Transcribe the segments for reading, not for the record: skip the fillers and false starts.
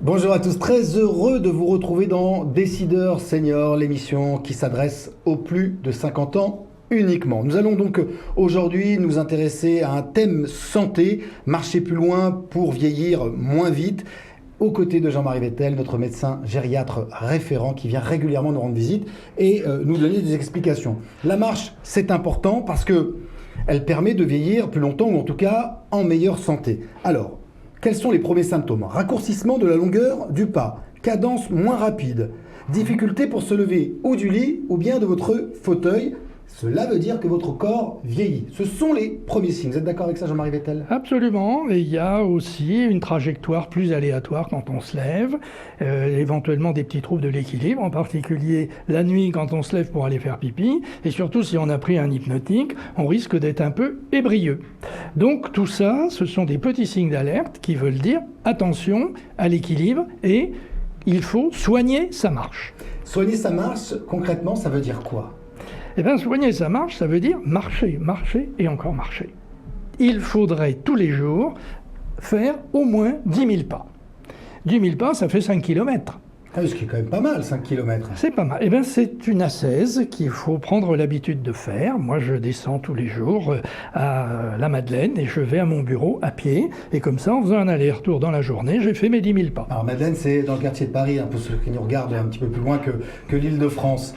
Bonjour à tous, très heureux de vous retrouver dans Décideurs Seniors, l'émission qui s'adresse aux plus de 50 ans uniquement. Nous allons donc aujourd'hui nous intéresser à un thème santé, marcher plus loin pour vieillir moins vite, aux côtés de Jean-Marie Vettel, notre médecin gériatre référent qui vient régulièrement nous rendre visite et nous donner des explications. La marche, c'est important parce que elle permet de vieillir plus longtemps ou en tout cas en meilleure santé. Alors, quels sont les premiers symptômes? Raccourcissement de la longueur du pas, cadence moins rapide, difficulté pour se lever ou du lit ou bien de votre fauteuil. Cela veut dire que votre corps vieillit. Ce sont les premiers signes. Vous êtes d'accord avec ça, Jean-Marie Vettel? Absolument. Et il y a aussi une trajectoire plus aléatoire quand on se lève, éventuellement des petits troubles de l'équilibre, en particulier la nuit quand on se lève pour aller faire pipi, et surtout si on a pris un hypnotique, on risque d'être un peu ébrieux. Donc tout ça, ce sont des petits signes d'alerte qui veulent dire attention à l'équilibre et il faut soigner sa marche. Soigner sa marche, concrètement, ça veut dire quoi? Eh bien, soigner sa marche, ça veut dire marcher, marcher et encore marcher. Il faudrait tous les jours faire au moins 10 000 pas. 10 000 pas, ça fait 5 km. Ah, ce qui est quand même pas mal, 5 km. C'est pas mal. Eh bien, c'est une ascèse qu'il faut prendre l'habitude de faire. Moi, je descends tous les jours à la Madeleine et je vais à mon bureau à pied. Et comme ça, en faisant un aller-retour dans la journée, j'ai fait mes 10 000 pas. Alors, Madeleine, c'est dans le quartier de Paris, un peu ceux qui nous regardent un petit peu plus loin que l'Île-de-France.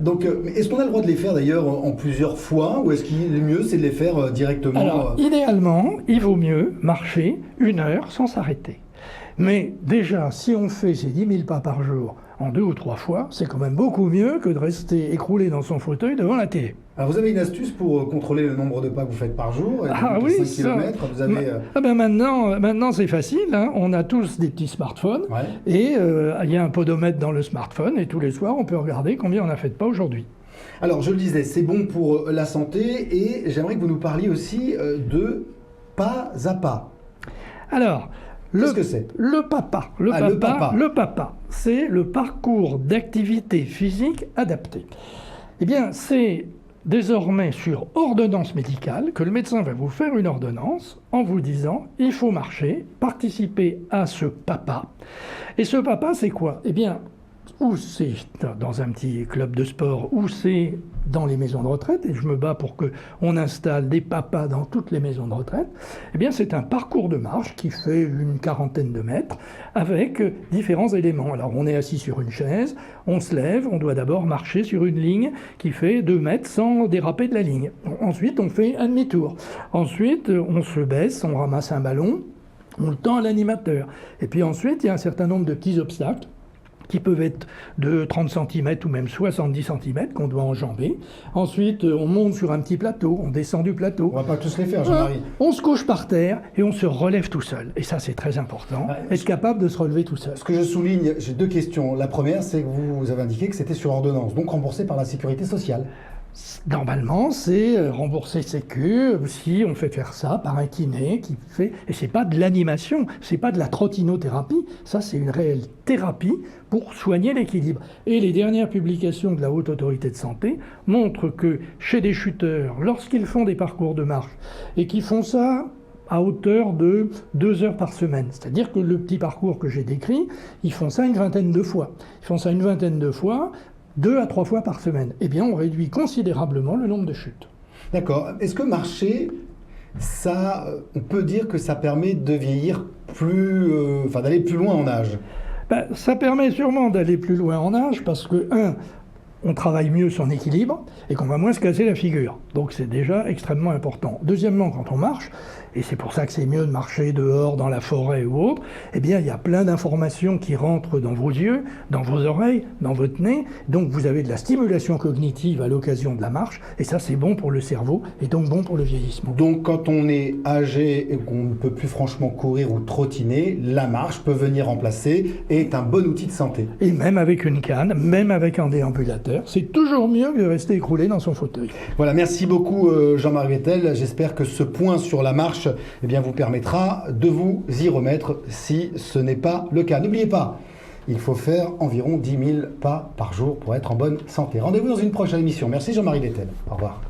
Donc, est-ce qu'on a le droit de les faire d'ailleurs en plusieurs fois ou est-ce qu'il est mieux, c'est de les faire directement? Alors, idéalement, il vaut mieux marcher 1 heure sans s'arrêter. Mais déjà, si on fait ces 10 000 pas par jour en 2 ou 3 fois, c'est quand même beaucoup mieux que de rester écroulé dans son fauteuil devant la télé. Alors vous avez une astuce pour contrôler le nombre de pas que vous faites par jour? Ah oui, 5 km, vous avez... maintenant c'est facile, hein. On a tous des petits smartphones, Ouais. et il y a un podomètre dans le smartphone, et tous les soirs, on peut regarder combien on a fait de pas aujourd'hui. Alors je le disais, c'est bon pour la santé et j'aimerais que vous nous parliez aussi de pas à pas. Alors, Qu'est-ce que c'est? Le PAPA, le PAPA, c'est le parcours d'activité physique adapté. Eh bien, c'est désormais sur ordonnance médicale que le médecin va vous faire une ordonnance en vous disant il faut marcher, participer à ce PAPA. Et ce PAPA, c'est quoi? Eh bien, ou c'est dans un petit club de sport, ou c'est dans les maisons de retraite, et je me bats pour qu'on installe des papas dans toutes les maisons de retraite. Eh bien, c'est un parcours de marche qui fait une quarantaine de mètres avec différents éléments. Alors, on est assis sur une chaise, on se lève, on doit d'abord marcher sur une ligne qui fait 2 mètres sans déraper de la ligne. Ensuite, on fait un demi-tour. Ensuite, on se baisse, on ramasse un ballon, on le tend à l'animateur. Et puis ensuite, il y a un certain nombre de petits obstacles qui peuvent être de 30 cm ou même 70 cm qu'on doit enjamber. Ensuite, on monte sur un petit plateau, on descend du plateau. On va pas tous les faire, Jean-Marie. On se couche par terre et on se relève tout seul. Et ça, c'est très important, être capable de se relever tout seul. Ce que je souligne, j'ai 2 questions. La première, c'est que vous avez indiqué que c'était sur ordonnance, donc remboursé par la sécurité sociale. Normalement, c'est remboursé Sécu si on fait faire ça par un kiné qui fait... Et c'est pas de l'animation, c'est pas de la trottinothérapie, ça c'est une réelle thérapie pour soigner l'équilibre. Et les dernières publications de la Haute Autorité de Santé montrent que chez des chuteurs, lorsqu'ils font des parcours de marche et qu'ils font ça à hauteur de 2 heures par semaine. C'est-à-dire que le petit parcours que j'ai décrit, ils font ça une vingtaine de fois. Ils font ça une vingtaine de fois, 2 à 3 fois par semaine. Eh bien, on réduit considérablement le nombre de chutes. D'accord. Est-ce que marcher, ça, on peut dire que ça permet de vieillir plus... d'aller plus loin en âge? Ça permet sûrement d'aller plus loin en âge parce que, on travaille mieux son équilibre et qu'on va moins se casser la figure. Donc c'est déjà extrêmement important. Deuxièmement, quand on marche, et c'est pour ça que c'est mieux de marcher dehors, dans la forêt ou autre, eh bien il y a plein d'informations qui rentrent dans vos yeux, dans vos oreilles, dans votre nez. Donc vous avez de la stimulation cognitive à l'occasion de la marche et ça c'est bon pour le cerveau et donc bon pour le vieillissement. Donc quand on est âgé et qu'on ne peut plus franchement courir ou trottiner, la marche peut venir remplacer et est un bon outil de santé. Et même avec une canne, même avec un déambulateur, c'est toujours mieux que de rester écroulé dans son fauteuil. Voilà, merci beaucoup Jean-Marie Vettel. J'espère que ce point sur la marche vous permettra de vous y remettre si ce n'est pas le cas. N'oubliez pas, il faut faire environ 10 000 pas par jour pour être en bonne santé. Rendez-vous dans une prochaine émission. Merci Jean-Marie Vettel. Au revoir.